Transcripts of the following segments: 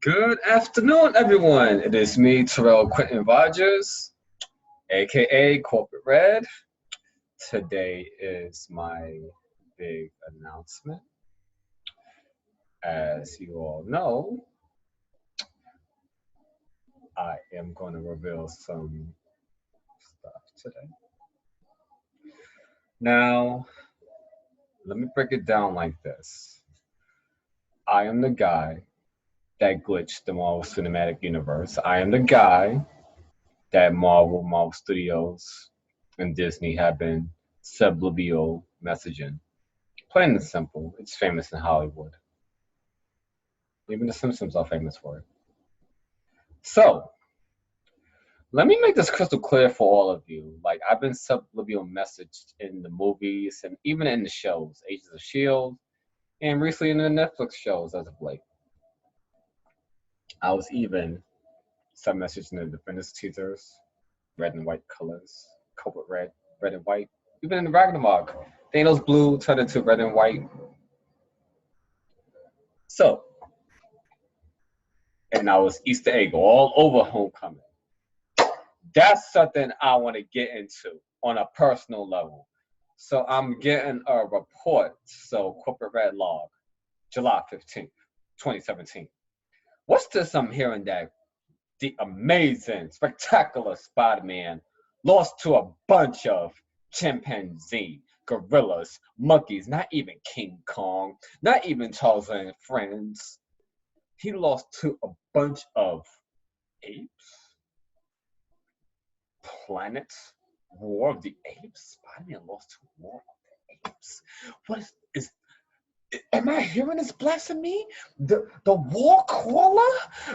Good afternoon, everyone. It is me, Terrell Quentin Rogers, aka Corporate Red. Today is my big announcement. As you all know, I am going to reveal some stuff today. Now, let me break it down like this. I am the guy that glitched the Marvel Cinematic Universe. I am the guy that Marvel Studios, and Disney have been subliminal messaging. Plain and simple, it's famous in Hollywood. Even The Simpsons are famous for it. So, let me make this crystal clear for all of you. Like, I've been subliminal messaged in the movies and even in the shows, Agents of S.H.I.E.L.D., and recently in the Netflix shows as of late. I was even sub-messaged in the Defenders teasers, red and white colors, culprit red and white. Even in the Ragnarok, Thanos blue turned into red and white. So, and I was Easter egg all over Homecoming. That's something I want to get into on a personal level. So I'm getting a report. So Corporate Red Log, July 15th, 2017. What's this I'm hearing that the amazing, spectacular Spider-Man lost to a bunch of chimpanzee, gorillas, monkeys, not even King Kong, not even Tarzan and friends. He lost to a bunch of apes? Planet War of the Apes? Spider-Man lost to War of the Apes? What is am I hearing this blasphemy? The war caller?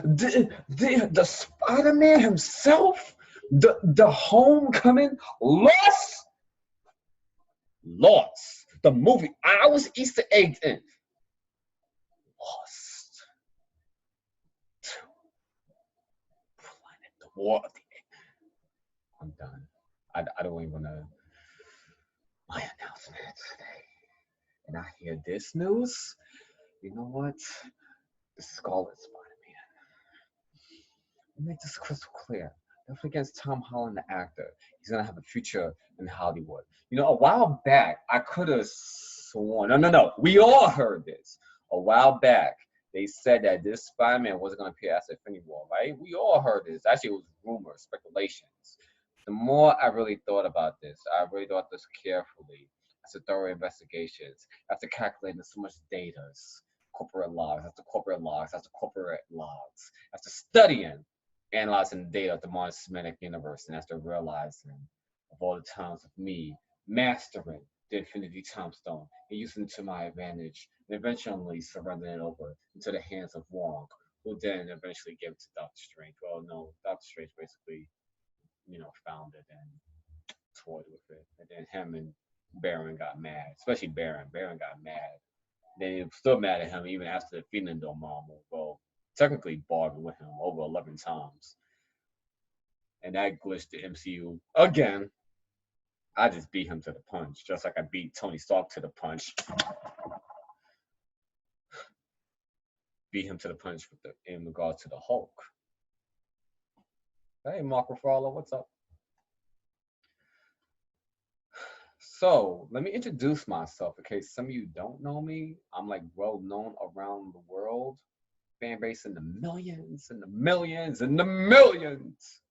The Spider-Man himself? The Homecoming lost? Lost. The movie I was Easter eggs in. Lost to Planet the War of the Apes. I'm done. I don't even know my announcement today. And I hear this news. You know what? The Scarlet Spider-Man. Let me make this crystal clear. Don't forget it's Tom Holland, the actor. He's gonna have a future in Hollywood. You know, a while back, I could have sworn. No. We all heard this. A while back, they said that this Spider-Man wasn't gonna appear as Infinity War, right? We all heard this. Actually, it was rumors, speculations. The more I really thought about this, I really thought this carefully. After thorough investigations, after calculating so much data, corporate logs, after studying, analyzing the data of the Marvel Cinematic Universe, and after realizing of all the times of me mastering the Infinity Time Stone and using it to my advantage, and eventually surrendering it over into the hands of Wong, who then eventually gave it to Doctor Strange. Well, no, Doctor Strange basically, found it and toyed with it, and then him and Baron got mad, especially Baron. Baron got mad. They were still mad at him even after defeating Dormammu. Well, technically bargained with him over 11 times. And that glitched the MCU again. I just beat him to the punch, just like I beat Tony Stark to the punch. Beat him to the punch in regards to the Hulk. Hey, Mark Ruffalo, what's up? So let me introduce myself in case some of you don't know me. I'm like well known around the world. Fan base in the millions and the millions and the millions.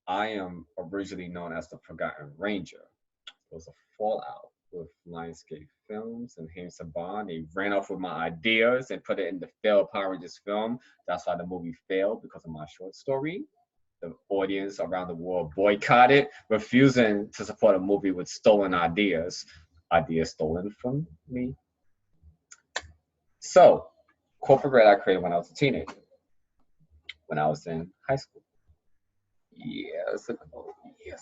I am originally known as the Forgotten Ranger. It was a fallout with Lionsgate Films and James Saban. They ran off with my ideas and put it in the failed Power Rangers film. That's why the movie failed, because of my short story. The audience around the world boycotted, refusing to support a movie with stolen ideas. Ideas stolen from me. So, Corporate Red I created when I was a teenager. When I was in high school. Years ago. It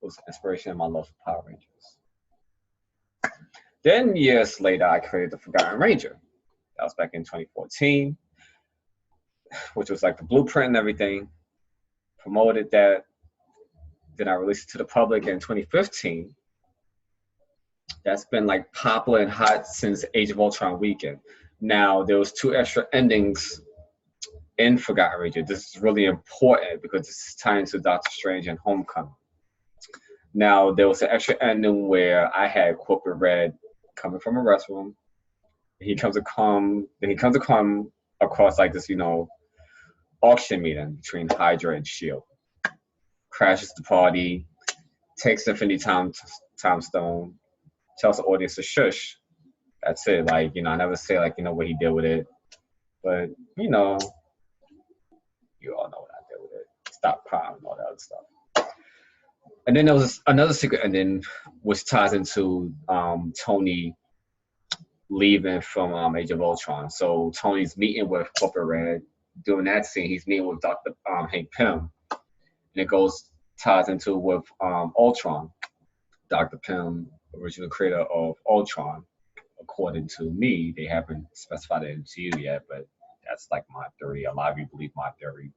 was inspiration in my love for Power Rangers. Then years later, I created the Forgotten Ranger. That was back in 2014, which was like the blueprint and everything. Promoted that. Then I released it to the public in 2015. that's been like popular and hot since Age of Ultron weekend. Now there was two extra endings in Forgotten Region. This is really important because this is tying into Doctor Strange and Homecoming. Now there was an extra ending where I had Corporate Red coming from a restroom. Then he comes to come across like this, auction meeting between Hydra and Shield. Crashes the party, takes Infinity Time Stone, tells the audience to shush. That's it. Like, I never say like, what he did with it. But, you all know what I did with it. Stop crying and all that other stuff. And then there was another secret ending which ties into Tony leaving from Age of Ultron. So Tony's meeting with Corporate Red. During that scene, he's meeting with Dr. Hank Pym. And it ties into with Ultron. Dr. Pym, original creator of Ultron. According to me, they haven't specified it into you yet, but that's like my theory. A lot of you believe my theory.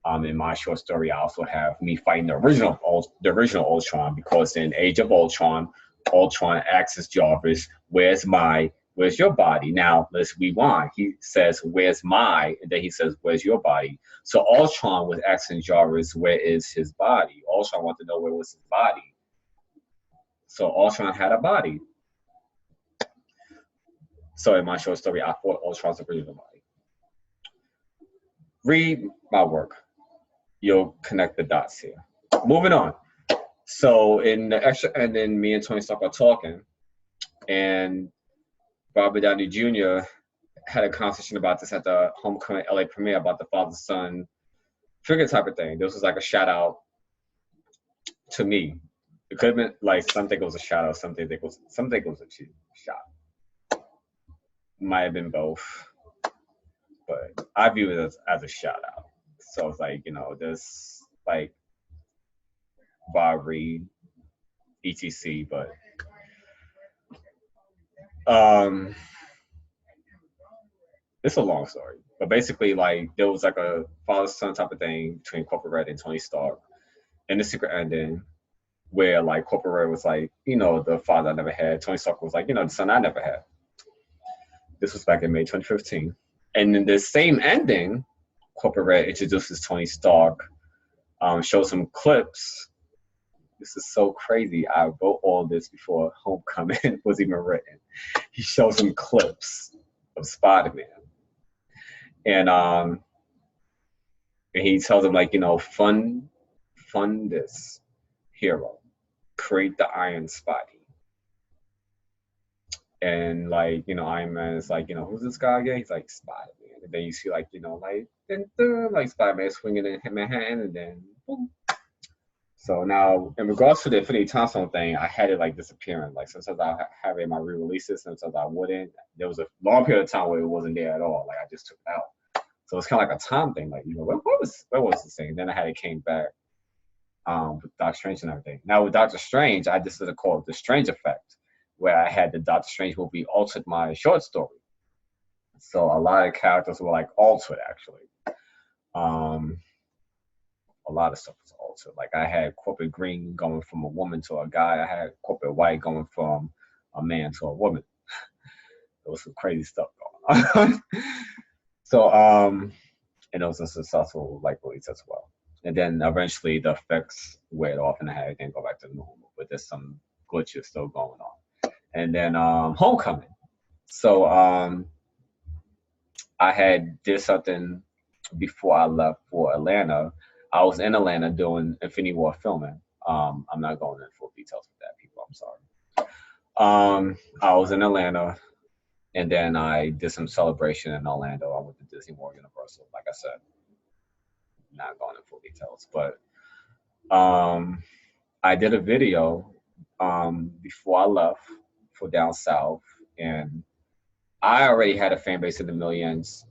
In my short story, I also have me fighting the original Ultron, because in Age of Ultron, Ultron asks Jarvis, where's your body? Now, let's rewind. He says, where's my? And then he says, where's your body? So Ultron was asking Jarvis, where is his body? Ultron wanted to know where was his body. So Ultron had a body. So in my short story, I fought Ultron's original body. Read my work. You'll connect the dots here. Moving on. So in the extra, and then me and Tony Stark are talking, and Robert Downey Jr. had a conversation about this at the Homecoming LA premiere about the father-son figure type of thing. This was like a shout out to me. It could have been like some think it was a shout out, some think it was a cheap shot. Might have been both, but I view it as a shout out. So it's like, this like Bob Reed, etc. But it's a long story. But basically, like, there was like a father-son type of thing between Corporate Red and Tony Stark in the secret ending, where like Corporate Red was like, the father I never had. Tony Stark was like, the son I never had. This was back in May 2015. And in the same ending, Corporate Red introduces Tony Stark, shows some clips. This is so crazy. I wrote all this before Homecoming was even written. He shows some clips of Spider-Man. And he tells him, like, fund this hero. Create the Iron Spidey. And like, Iron Man is like, who's this guy again? He's like, Spider-Man. And then you see like, like Spider-Man swinging in Manhattan, and then boom. So now, in regards to the Infinity Time thing, I had it like disappearing. Like sometimes I have it in my re-releases, sometimes I wouldn't. There was a long period of time where it wasn't there at all. Like I just took it out. So it's kind of like a time thing. Like, where was this thing? Then I had it came back with Doctor Strange and everything. Now with Doctor Strange, I just did a call the Strange Effect, where I had the Doctor Strange movie altered my short story. So a lot of characters were like altered actually. A lot of stuff was altered. Like I had Corporate Green going from a woman to a guy. I had Corporate White going from a man to a woman. There was some crazy stuff going on. So and it was a successful like release as well. And then eventually the effects weared off and I had everything go back to normal. But there's some glitches still going on. And then Homecoming. So I did something before I left for Atlanta. I was in Atlanta doing Infinity War filming. I'm not going into full details with that, people. I'm sorry. I was in Atlanta, and then I did some celebration in Orlando. I went to Disney World Universal. Like I said, not going into full details, but I did a video before I left for down south, and I already had a fan base in the millions.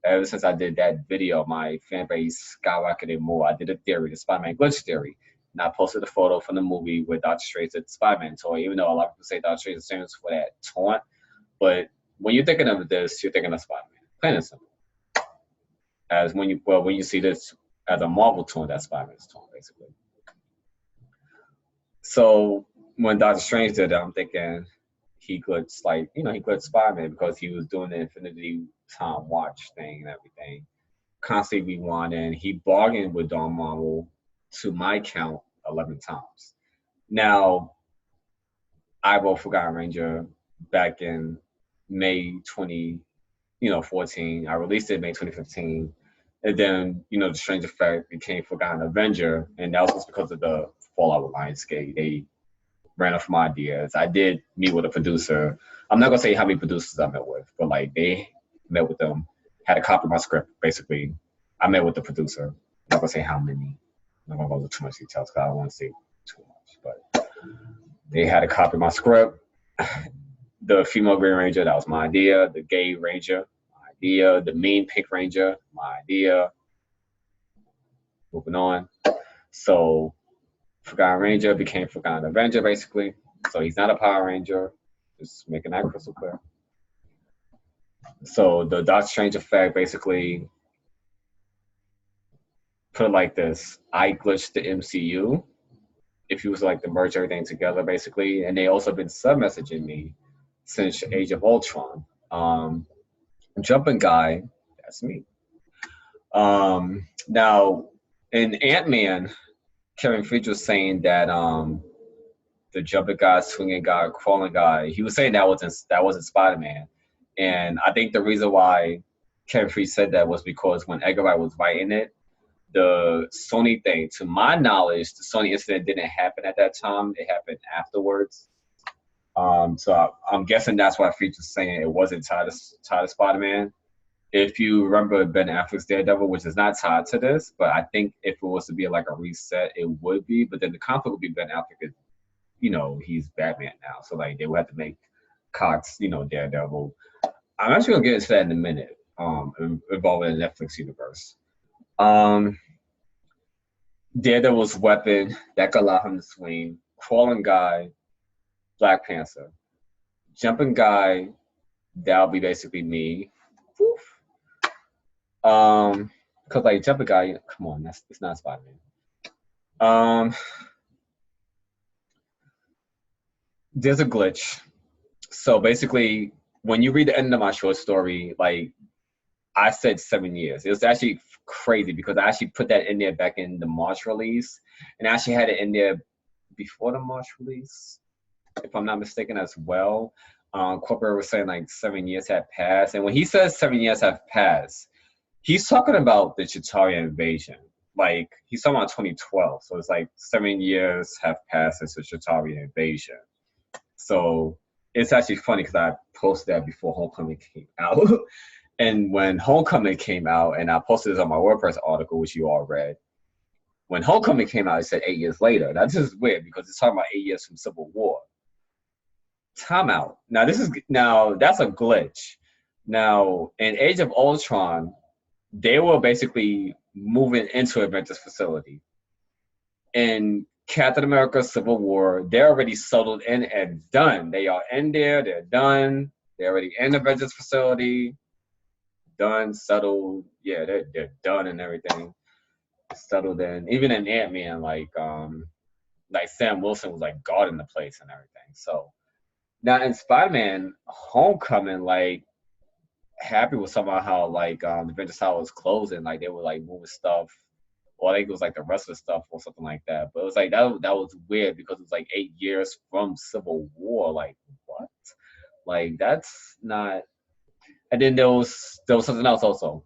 Ever since I did that video, my fan base skyrocketed more. I did a theory, the Spider-Man glitch theory. And I posted a photo from the movie with Doctor Strange at the Spider-Man toy, even though a lot of people say Doctor Strange is famous for that taunt. But when you're thinking of this, you're thinking of Spider-Man. Plain and simple. As when you see this as a Marvel taunt, that's Spider-Man's taunt, basically. So when Doctor Strange did it, I'm thinking he glitched, like, you know, he glitched Spider-Man because he was doing the Infinity Time Watch thing and everything. Constantly rewinding. He bargained with Don Marvel, to my count, 11 times. Now, I wrote Forgotten Ranger back in May 14. I released it in May 2015. And then, the Strange Effect became Forgotten Avenger. And that was just because of the fallout with Lionsgate. They ran off my ideas. I did meet with a producer. I'm not going to say how many producers I met with, but like they met with them, had a copy of my script, basically. I met with the producer. I'm not going to say how many. I'm not going to go into too much details because I don't want to say too much. But they had a copy of my script. The female Green Ranger, that was my idea. The gay Ranger, my idea. The mean Pink Ranger, my idea. Moving on. So Forgotten Ranger became Forgotten Avenger, basically. So he's not a Power Ranger. Just making that crystal clear. So the Doctor Strange Effect, basically, put it like this. I glitched the MCU. If you was like to merge everything together, basically. And they also been sub-messaging me since Age of Ultron. Jumping Guy, that's me. Now, in Ant-Man, Kevin Feige was saying that the jumping guy, swinging guy, crawling guy, he was saying that wasn't Spider-Man. And I think the reason why Kevin Feige said that was because when Edgar Wright was writing it, the Sony thing, to my knowledge, the Sony incident didn't happen at that time. It happened afterwards. So I'm guessing that's why Feige was saying it wasn't tied to Spider-Man. If you remember Ben Affleck's Daredevil, which is not tied to this, but I think if it was to be like a reset, it would be. But then the conflict would be Ben Affleck, he's Batman now. So like they would have to make Cox, Daredevil. I'm actually gonna get into that in a minute. Involving the Netflix universe. Daredevil's weapon that could allow him to swing. Crawling guy, Black Panther. Jumping guy, that'll be basically me. Woof. Because like jumping guy, come on, it's not Spider-Man. There's a glitch. So basically, when you read the end of my short story, like I said 7 years. It was actually crazy because I actually put that in there back in the March release, and I actually had it in there before the March release, if I'm not mistaken, as well. Corporate was saying like 7 years had passed, and when he says 7 years have passed, he's talking about the Chitauri invasion. Like he's talking about 2012, so it's like 7 years have passed since the Chitauri invasion. So it's actually funny because I posted that before Homecoming came out. And when Homecoming came out, and I posted this on my WordPress article, which you all read, when Homecoming came out, it said 8 years later. That's just weird because it's talking about 8 years from Civil War. Time out. Now that's a glitch. Now in Age of Ultron, they were basically moving into Avengers facility. In Captain America: Civil War, they're already settled in and done. They are in there. They're done. They're already in the Avengers facility. Done, settled. Yeah, they're done and everything. Settled in. Even in Ant-Man, like Sam Wilson was like guarding the place and everything. So now in Spider-Man Homecoming, like Happy was somehow how like the Avengers Tower was closing, like they were like moving stuff. Or I think it was like the rest of the stuff or something like that. But it was like that was weird because it was like 8 years from Civil War. Like what? Like that's not. And then there was something else also.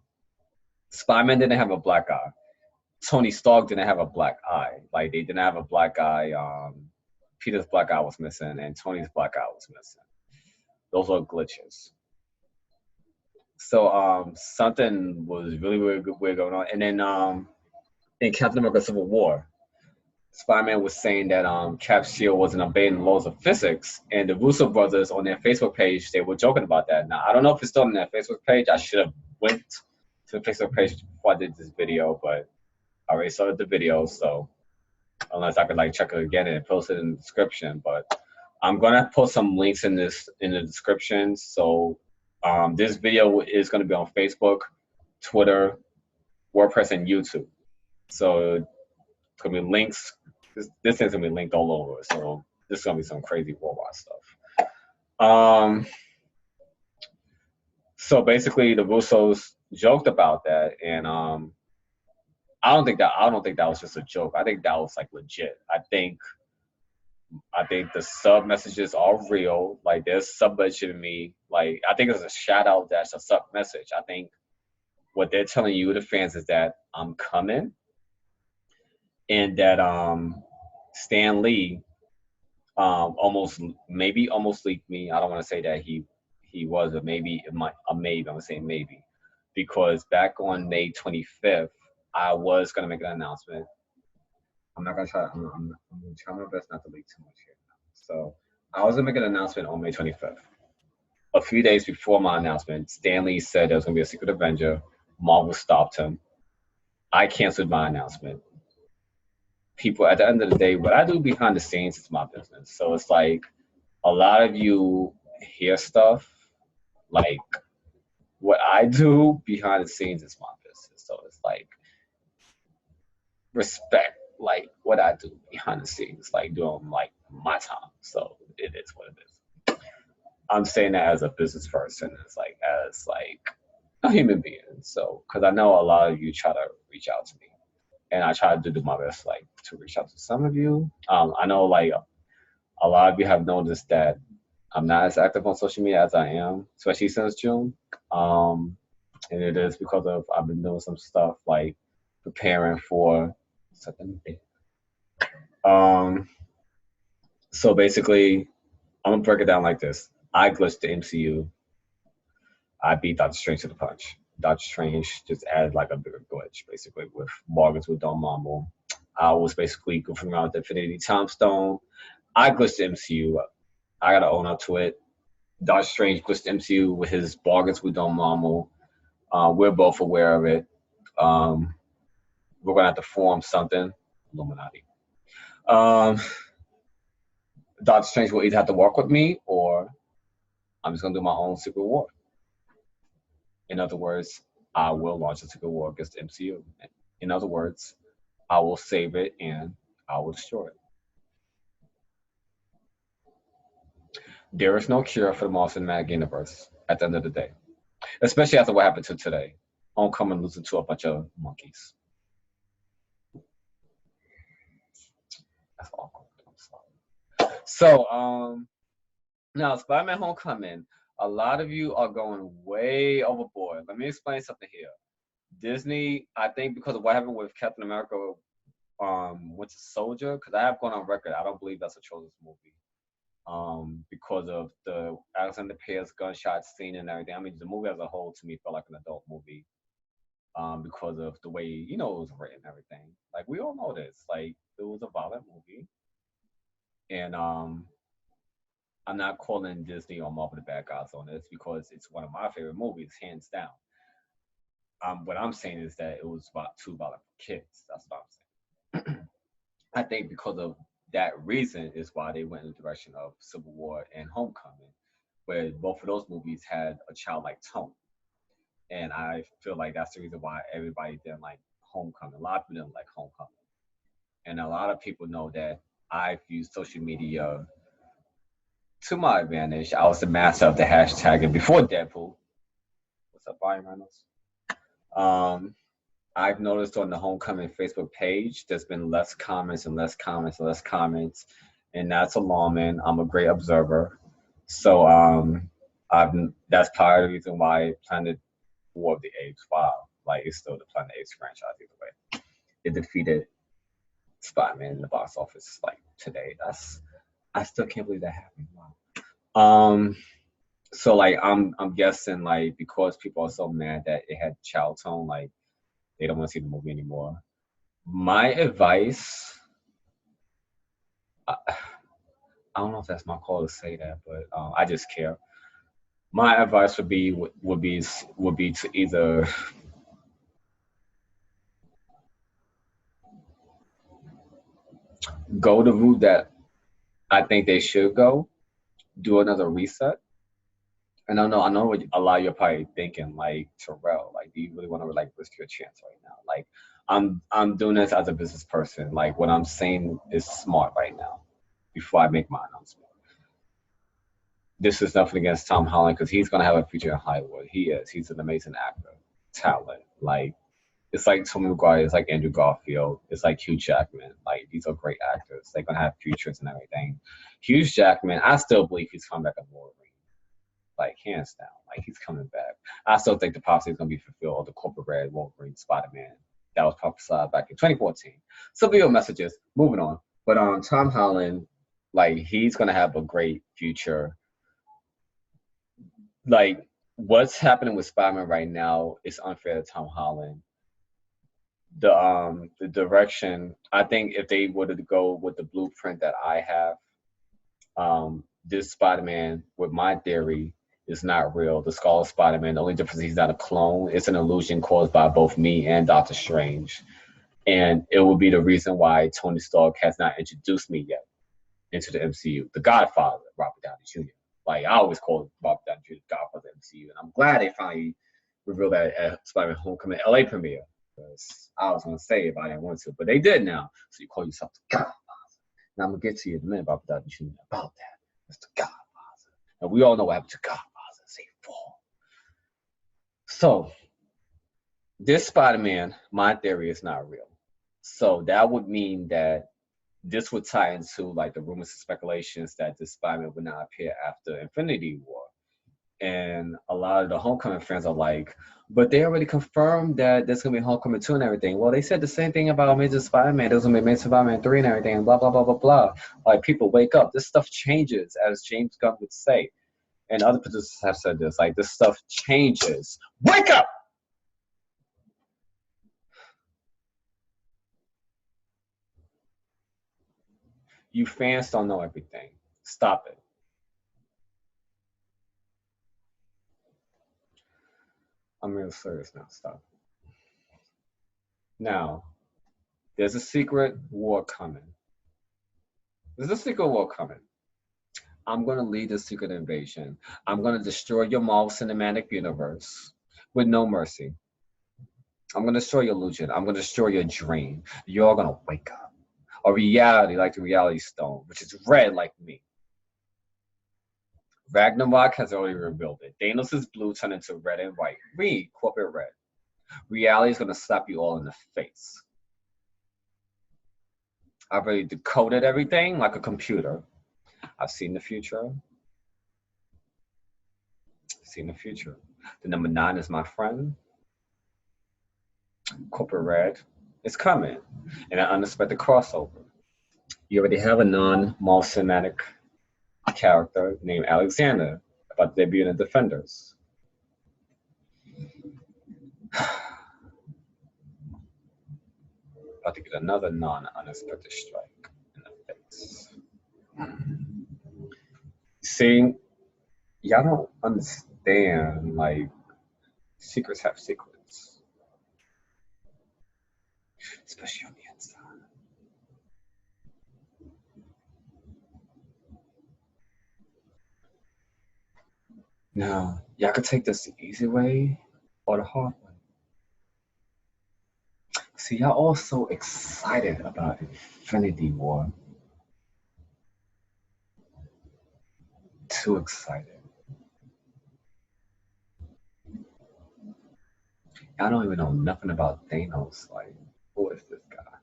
Spider-Man didn't have a black eye. Tony Stark didn't have a black eye. Like they didn't have a black eye. Peter's black eye was missing, and Tony's black eye was missing. Those were glitches. So something was really weird going on. And then in Captain America: Civil War, Spider-Man was saying that Cap's shield wasn't obeying the laws of physics, and the Russo brothers on their Facebook page, they were joking about that. Now, I don't know if it's still on their Facebook page. I should have went to the Facebook page before I did this video, but I already saw the video, so unless I could like check it again and post it in the description. But I'm gonna post some links in the description. So this video is gonna be on Facebook, Twitter, WordPress, and YouTube. So it's gonna be links. This thing's gonna be linked all over. So this is gonna be some crazy worldwide stuff. Um, so basically, the Russos joked about that, and I don't think that was just a joke. I think that was like legit. I think the sub messages are real. Like there's sub messaging me. Like I think it's a shout out that's a sub message. I think what they're telling you, the fans, is that I'm coming, and that Stan Lee almost leaked me. I don't want to say that he was, but maybe it might a maybe. I'm gonna say maybe, because back on May 25th, I was gonna make an announcement. I'm not gonna try. I'm gonna try my best not to leak too much here. So I was gonna make an announcement on May 25th. A few days before my announcement, Stan Lee said there was gonna be a Secret Avenger. Marvel stopped him. I canceled my announcement. People, at the end of the day, what I do behind the scenes is my business. So it's like a lot of you hear stuff like what I do behind the scenes is my business. So it's like respect like what I do behind the scenes, like doing like my time. So it is what it is. I'm saying that as a business person, as like a human being. So because I know a lot of you try to reach out to me, and I try to do my best like to reach out to some of you. I know like a lot of you have noticed that I'm not as active on social media as I am, especially since June. And it is because of I've been doing some stuff like preparing for something big. So basically, I'm gonna break it down like this. I glitched the MCU. I beat Doctor Strange to the punch. Doctor Strange just added like a bigger glitch, basically, with bargains with Dormammu. I was basically goofing around with the Infinity Time Stone. I glitched the MCU. I gotta own up to it. Doctor Strange glitched the MCU with his bargains with Dormammu. We're both aware of it. We're gonna have to form something. Illuminati. Um, Doctor Strange will either have to work with me, or I'm just gonna do my own secret war. In other words, I will launch a secret war against the MCU. In other words, I will save it and I will destroy it. There is no cure for the Marvel Cinematic Universe at the end of the day, especially after what happened to today. Homecoming losing to a bunch of monkeys. That's awkward. So, now Spider-Man: Homecoming. A lot of you are going way overboard. Let me explain something here. Disney, I think, because of what happened with Captain America, Winter Soldier, because I have gone on record, I don't believe that's a children's movie. Because of the Alexander Pierce gunshot scene and everything. I mean, the movie as a whole to me felt like an adult movie. Because of the way it was written and everything. Like we all know this. Like it was a violent movie, and I'm not calling Disney or Marvel the bad guys on this because it's one of my favorite movies, hands down. What I'm saying is that it was about too violent for kids. That's what I'm saying. I think because of that reason is why they went in the direction of Civil War and Homecoming, where both of those movies had a childlike tone. And I feel like that's the reason why everybody didn't like Homecoming. A lot of people didn't like Homecoming. And a lot of people know that I've used social media to my advantage. I was the master of the hashtag, and before Deadpool. What's up, Brian Reynolds? I've noticed on the Homecoming Facebook page, there's been less comments and less comments and less comments, and that's alarming. I'm a great observer, so that's part of the reason why Planet War of the Apes, wow, like it's still the Planet Apes franchise either way. It defeated Spider-Man in the box office like today. I still can't believe that happened. Wow. So like I'm guessing like because people are so mad that it had child tone, like they don't want to see the movie anymore. My advice, I don't know if that's my call to say that, but I just care. My advice would be to either go the route that I think they should go, do another reset. And I know what a lot of you are probably thinking, like Terrell, like, do you really want to like risk your chance right now? Like, I'm doing this as a business person. Like, what I'm saying is smart right now. before I make my announcement. This is nothing against Tom Holland because he's gonna have a future in Hollywood. He is. He's an amazing actor, talent. Like it's like Tobey Maguire, it's like Andrew Garfield, it's like Hugh Jackman. Like these are great actors. They're gonna have futures and everything. Hugh Jackman, I still believe he's coming back as Wolverine. Like hands down, like he's coming back. I still think the prophecy is gonna be fulfilled. The Corporate Red Wolverine Spider-Man that was prophesied back in 2014. Subliminal messages. Moving on, but Tom Holland, like he's gonna have a great future. Like what's happening with Spider-Man right now is unfair to Tom Holland. The direction, I think if they were to go with the blueprint that I have, this Spider-Man with my theory is not real. The Scarlet Spider-Man, the only difference is he's not a clone. It's an illusion caused by both me and Doctor Strange. And it will be the reason why Tony Stark has not introduced me yet into the MCU. The Godfather, Robert Downey Jr. Like I always call Robert Downey Jr. the Godfather of the MCU. And I'm glad they finally revealed that at Spider-Man Homecoming LA premiere. Because I was gonna say if I didn't want to, but they did now. So you call yourself the Godfather. Now I'm gonna get to you in a minute about Downey Jr. about that. It's the Godfather. And we all know what happened to Godfather. Say fall. So this Spider-Man, my theory is not real. So that would mean that this would tie into like the rumors and speculations that this Spider-Man would not appear after Infinity War. And a lot of the Homecoming fans are like, but they already confirmed that there's gonna be Homecoming 2 and everything. Well, they said the same thing about Amazing Spider-Man. There's gonna be Amazing Spider-Man 3 and everything, and blah blah blah blah blah. Like people wake up. This stuff changes, as James Gunn would say. And other producers have said this, like this stuff changes. Wake up! You fans don't know everything. Stop it. I'm real serious now. Stop. Now, there's a secret war coming. There's a secret war coming. I'm going to lead the secret invasion. I'm going to destroy your Marvel Cinematic Universe with no mercy. I'm going to destroy your illusion. I'm going to destroy your dream. You're all going to wake up. A reality like the Reality Stone, which is red like me. Ragnarok has already revealed it. Thanos' blue turned into red and white. Read corporate red. Reality is going to slap you all in the face. I've already decoded everything like a computer. I've seen the future. Seen the future. The number 9 is my friend. Corporate red is coming. And an unexpected crossover. You already have a non-Marvel Cinematic character named Alexander about to debut in the Defenders. About to get another non-unexpected strike in the face. See, y'all don't understand, like, secrets have secrets. Especially on the inside. Now, y'all could take this the easy way or the hard way. See, y'all all so excited about Infinity War. Too excited. Y'all don't even know nothing about Thanos. Like, who is this guy?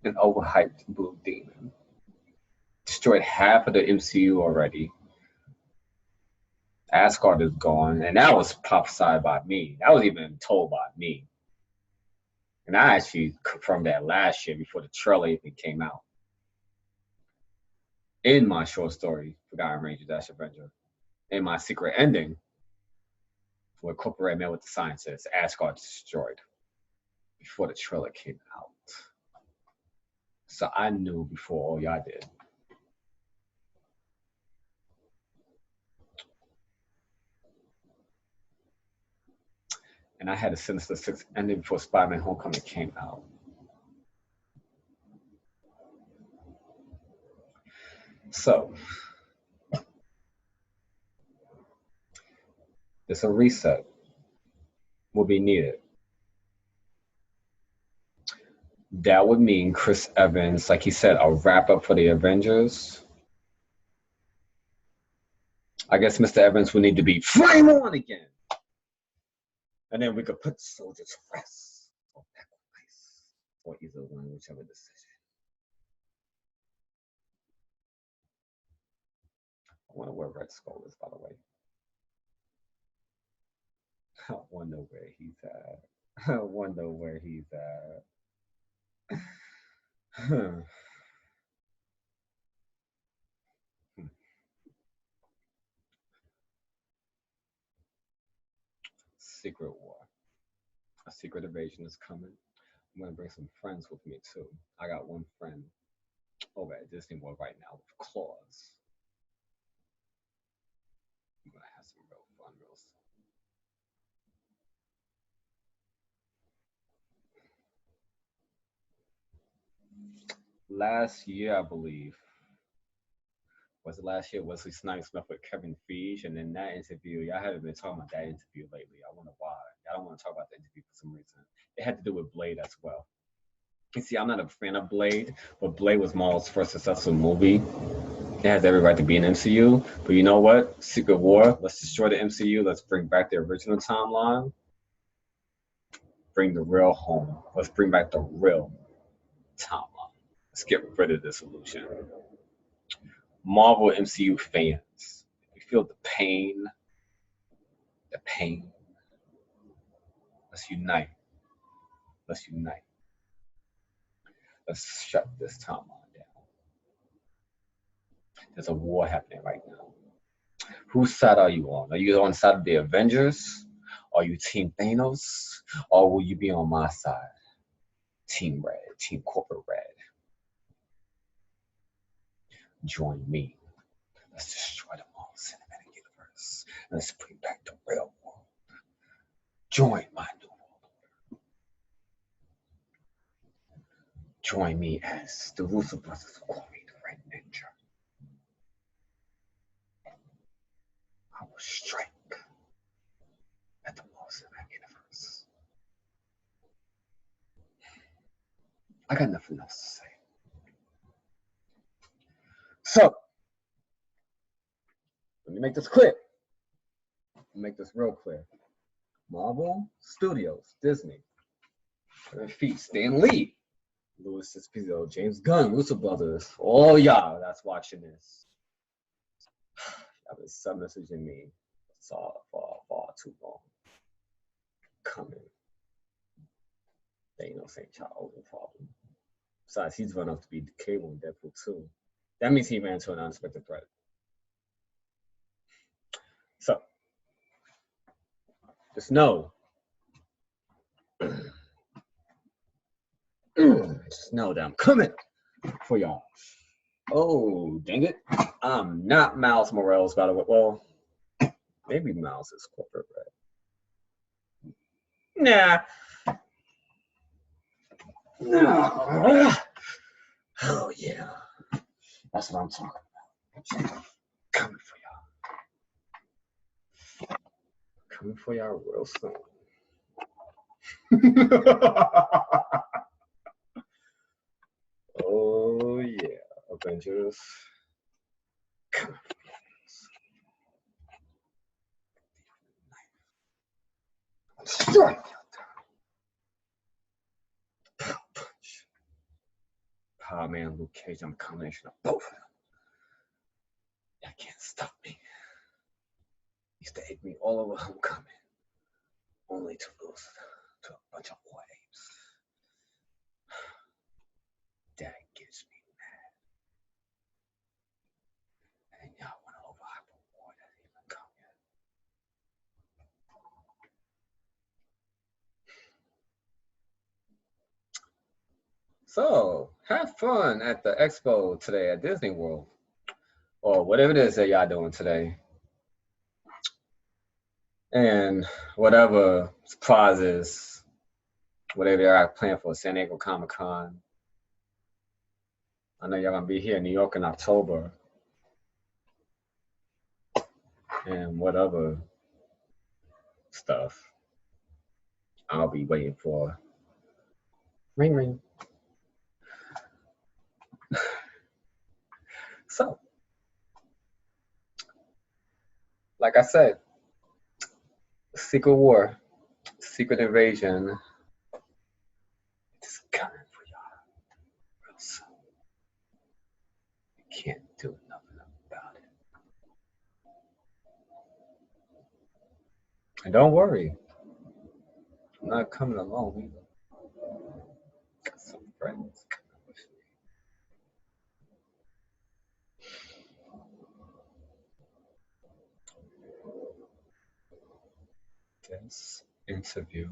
An overhyped blue demon. Destroyed half of the MCU already. Asgard is gone, and that was prophesied by me. That was even told by me. And I actually confirmed that last year before the trailer even came out. In my short story, Forgotten Ranger Dash Avenger, in my secret ending, where Corporate met with the scientists, Asgard destroyed before the trailer came out. So I knew before all y'all did. And I had a Sinister Six ending before Spider-Man Homecoming came out. So, there's a reset will be needed. That would mean Chris Evans, like he said, a wrap up for the Avengers. I guess Mr. Evans would need to be flame on again. And then we could put the soldiers to rest or sacrifice or either one, whichever decision. I wonder where Red Skull is, by the way. I wonder where he's at. I wonder where he's at. Secret War. A secret invasion is coming. I'm gonna bring some friends with me too. I got one friend over at Disney World right now with claws. I'm gonna have some real fun real soon. Last year, I believe, was it last year? Wesley Snipes met with Kevin Feige, and in that interview, y'all haven't been talking about that interview lately. I wonder why. Y'all don't want to talk about the interview for some reason. It had to do with Blade as well. You see, I'm not a fan of Blade, but Blade was Marvel's first successful movie. It has every right to be an MCU, but you know what? Secret War. Let's destroy the MCU. Let's bring back the original timeline. Bring the real home. Let's bring back the real timeline. Let's get rid of this illusion. Marvel MCU fans, if you feel the pain, let's unite. Let's unite. Let's shut this timeline down. There's a war happening right now. Whose side are you on? Are you on the side of the Avengers? Are you Team Thanos? Or will you be on my side? Team Red, Team Corporate Red. Join me. Let's destroy the Marvel Cinematic Universe. Let's bring back the real world. Join my new world. Join me as the Russo brothers will call me the Red Ninja. I will strike at the Marvel Cinematic Universe. I got nothing else to say. So, let me make this clear. Make this real clear. Marvel Studios, Disney, Kevin Feige, Stan Lee, Louis Esposito, James Gunn, Russo brothers, all y'all that's watching this. Y'all been sub-messaging me for far too long. Coming. Thanos ain't y'all only problem. Besides, he's run up to be Cable in Deadpool 2. That means he ran into an unexpected threat. So, just know. Just know that I'm coming for y'all. Oh, dang it. I'm not Miles Morales, by the way. Well, maybe Miles is Corporate Red. Nah. Oh, yeah. That's what I'm talking about. Coming for y'all. Coming for y'all real soon. Oh, yeah. Avengers. Coming for y'all. Strike you down. Power punch. Power Man, Luke Cage, I'm a combination of both of them. Y'all can't stop me. Used to hate me all over Homecoming, only to lose to a bunch of war apes. That gets me mad. And y'all want to overhype a war that ain't even come yet. So, have fun at the expo today at Disney World, or whatever it is that y'all doing today. And whatever surprises, whatever y'all planned for San Diego Comic-Con. I know y'all gonna be here in New York in October. And whatever stuff I'll be waiting for. Ring, ring. So, like I said, Secret War, Secret Invasion, it's coming for y'all real soon. You can't do nothing about it. And don't worry, I'm not coming alone either. Got some friends coming with me. This interview